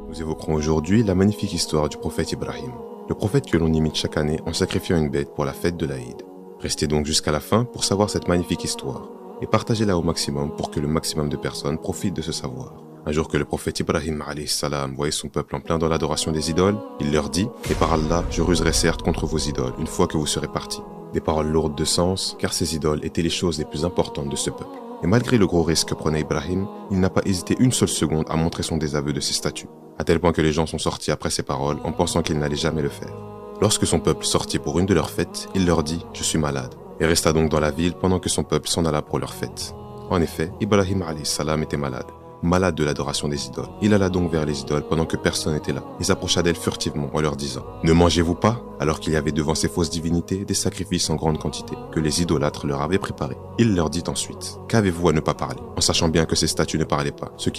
Nous évoquerons aujourd'hui la magnifique histoire du prophète Ibrahim, le prophète que l'on imite chaque année en sacrifiant une bête pour la fête de l'Aïd. Restez donc jusqu'à la fin pour savoir cette magnifique histoire et partagez-la au maximum pour que le maximum de personnes profitent de ce savoir. Un jour que le prophète Ibrahim alayhi salam voyait son peuple en plein dans l'adoration des idoles, il leur dit « Et par Allah, je ruserai certes contre vos idoles une fois que vous serez partis. » Des paroles lourdes de sens, car ces idoles étaient les choses les plus importantes de ce peuple. Et malgré le gros risque que prenait Ibrahim, il n'a pas hésité une seule seconde à montrer son désaveu de ses statues, à tel point que les gens sont sortis après ces paroles en pensant qu'il n'allait jamais le faire. Lorsque son peuple sortit pour une de leurs fêtes, il leur dit « Je suis malade » et resta donc dans la ville pendant que son peuple s'en alla pour leur fête. En effet, Ibrahim alayhi salam était malade de l'adoration des idoles. Il alla donc vers les idoles pendant que personne n'était là et s'approcha d'elles furtivement en leur disant « Ne mangez-vous pas ?» alors qu'il y avait devant ces fausses divinités des sacrifices en grande quantité que les idolâtres leur avaient préparés. Il leur dit ensuite « Qu'avez-vous à ne pas parler ?» en sachant bien que ces statues ne parlaient pas, ce qui